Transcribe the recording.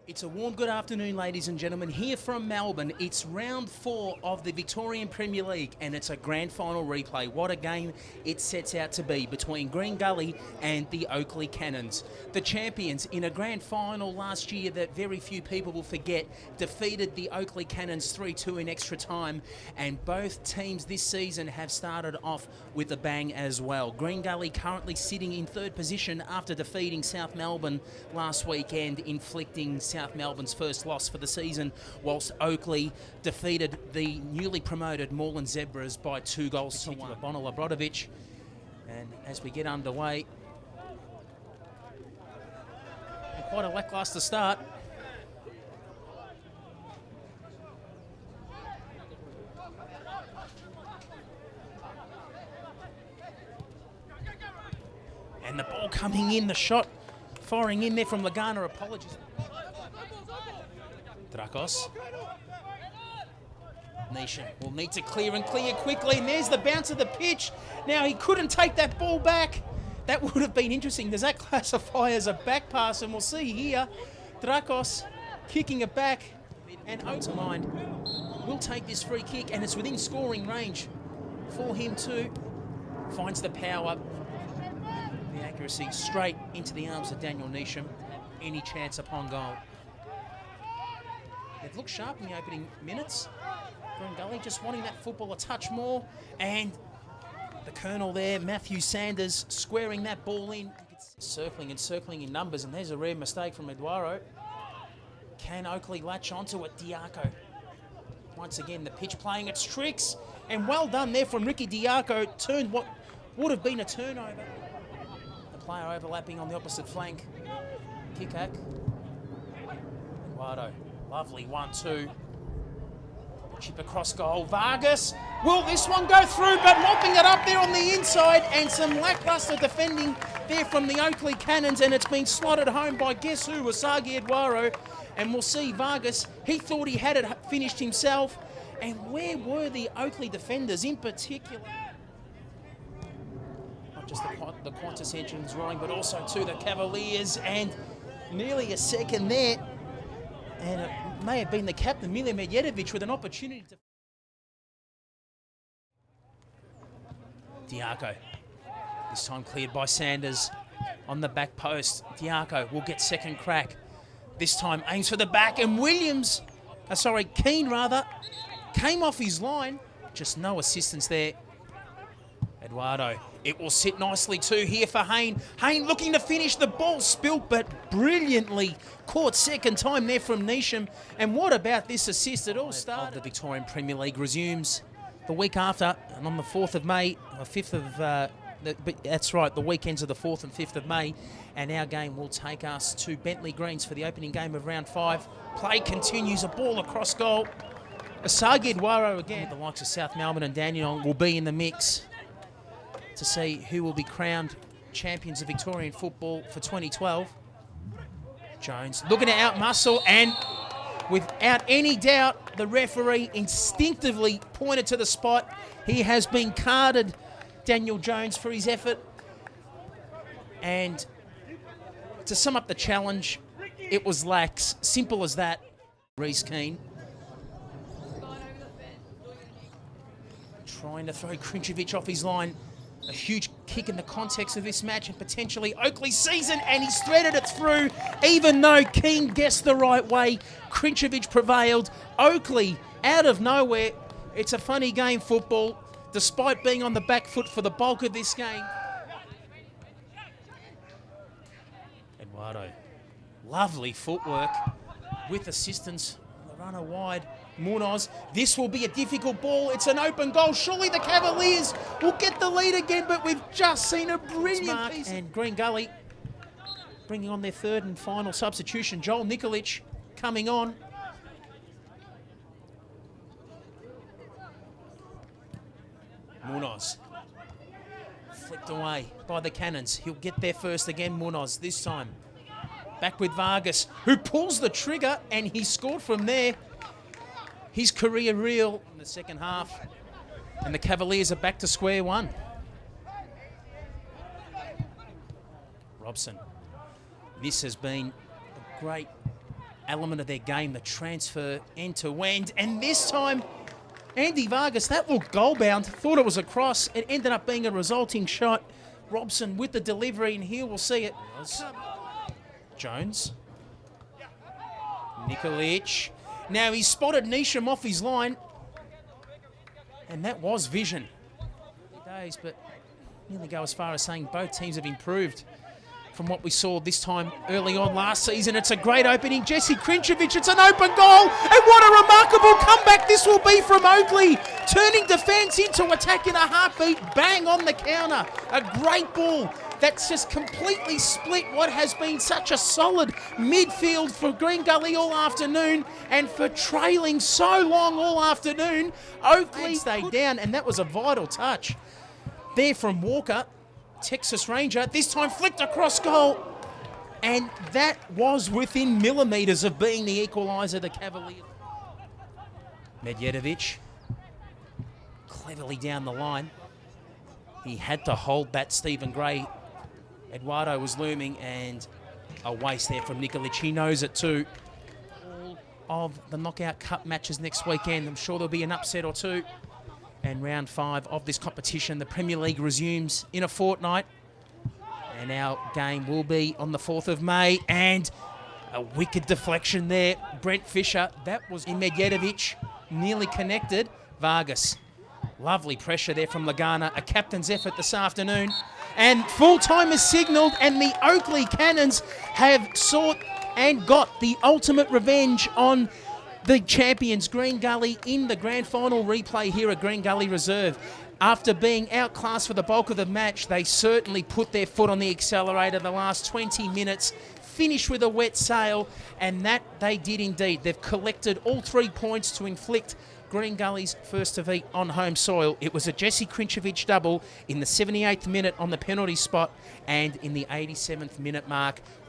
It's a warm good afternoon, ladies and gentlemen. Here from Melbourne, it's round 4 of the Victorian Premier League, and it's a grand final replay. What a game it sets out to be between Green Gully and the Oakleigh Cannons. The champions in a grand final last year that very few people will forget defeated the Oakleigh Cannons 3-2 in extra time, and both teams this season have started off with a bang as well. Green Gully currently sitting in third position after defeating South Melbourne last weekend, inflicting South Melbourne's first loss for the season, whilst Oakleigh defeated the newly promoted Moreland Zebras by 2 goals to 1. Bonner Labrodovic. And as we get underway, quite a lacklustre start. And the ball coming in, the shot firing in there from Lagana. Apologies. Drakos. Nation will need to clear and clear quickly. And there's the bounce of the pitch. Now he couldn't take that ball back. That would have been interesting. Does that classify as a back pass? And we'll see here. Drakos kicking it back. And Oakleigh mind will take this free kick, and it's within scoring range for him too. Finds the power. The accuracy straight into the arms of Daniel Neesham. Any chance upon goal. They've looked sharp in the opening minutes. Green Gully just wanting that football a touch more. And the Colonel there, Matthew Sanders, squaring that ball in. Circling and circling in numbers, and there's a rare mistake from Eduardo. Can Oakleigh latch onto it? Diaco. Once again, the pitch playing its tricks. And well done there from Ricky Diaco. Turned what would have been a turnover. The player overlapping on the opposite flank. Kikak. Eduardo. Lovely 1-2. Chip across goal. Vargas. Will this one go through? But mopping it up there on the inside. And some lacklustre defending there from the Oakleigh Cannons. And it's been slotted home by guess who? Wasagi Eduardo. And we'll see Vargas. He thought he had it finished himself. And where were the Oakleigh defenders in particular? Not just the Qantas engines rolling, but also to the Cavaliers. And nearly a second there. And it may have been the captain, Milja Medjedovic, with an opportunity to... Diaco. This time cleared by Sanders on the back post. Diaco will get second crack. This time aims for the back, and Keane came off his line. Just no assistance there. Eduardo. It will sit nicely too here for Hayne. Hayne looking to finish. The ball spilt, but brilliantly caught second time there from Neesham. And what about this assist? It all started. The Victorian Premier League resumes the week after, and on the 4th of May, or 5th of... that's right, the weekends of the 4th and 5th of May. And our game will take us to Bentley Greens for the opening game of round 5. Play continues, a ball across goal. Asagi Eduardo again. The likes of South Melbourne and Dandenong will be in the mix to see who will be crowned champions of Victorian football for 2012. Jones looking to outmuscle, and without any doubt, the referee instinctively pointed to the spot. He has been carded, Daniel Jones, for his effort. And to sum up the challenge, it was lax. Simple as that. Reece Keane trying to throw Krinčević off his line. A huge kick in the context of this match and potentially Oakleigh's season, and he's threaded it through. Even though Keane guessed the right way, Krinčević prevailed. Oakleigh, out of nowhere, it's a funny game, football, despite being on the back foot for the bulk of this game. Eduardo, lovely footwork with assistance. The runner wide. Munoz, this will be a difficult ball. It's an open goal. Surely the Cavaliers will get the lead again, but we've just seen a brilliant piece. And Green Gully bringing on their third and final substitution. Joel Nikolic coming on. Munoz flicked away by the Cannons. He'll get there first again, Munoz, this time. Back with Vargas, who pulls the trigger, and he scored from there. His career reel in the second half, and the Cavaliers are back to square one. Robson. This has been a great element of their game, the transfer end to end. And this time, Andy Vargas, that looked goal bound, thought it was a cross. It ended up being a resulting shot. Robson with the delivery, and here we'll see it. Jones. Nikolic. Now he's spotted Neesham off his line. And that was vision. Days, but nearly go as far as saying both teams have improved from what we saw this time early on last season. It's a great opening. Jesse Krinčević, it's an open goal. And what a remarkable comeback this will be from Oakleigh. Turning defence into attack in a heartbeat. Bang on the counter. A great ball that's just completely split what has been such a solid midfield for Green Gully all afternoon, and for trailing so long all afternoon. Oakleigh stayed down, and that was a vital touch there from Walker, Texas Ranger, this time flicked across goal, and that was within millimetres of being the equaliser, the Cavaliers. Medjedovic, cleverly down the line. He had to hold that Stephen Gray. Eduardo was looming, and a waste there from Nikolic. He knows it too. All of the Knockout Cup matches next weekend, I'm sure there'll be an upset or two. And round 5 of this competition, the Premier League resumes in a fortnight. And our game will be on the 4th of May. And a wicked deflection there. Brent Fisher, that was in Medjedovic, nearly connected. Vargas, lovely pressure there from Lagana. A captain's effort this afternoon. And full time is signalled, and the Oakleigh Cannons have sought and got the ultimate revenge on the champions, Green Gully, in the grand final replay here at Green Gully Reserve. After being outclassed for the bulk of the match, they certainly put their foot on the accelerator the last 20 minutes, finished with a wet sail, and that they did indeed. They've collected all 3 points to inflict Green Gully's first defeat on home soil. It was a Jesse Krinčević double in the 78th minute on the penalty spot, and in the 87th minute mark,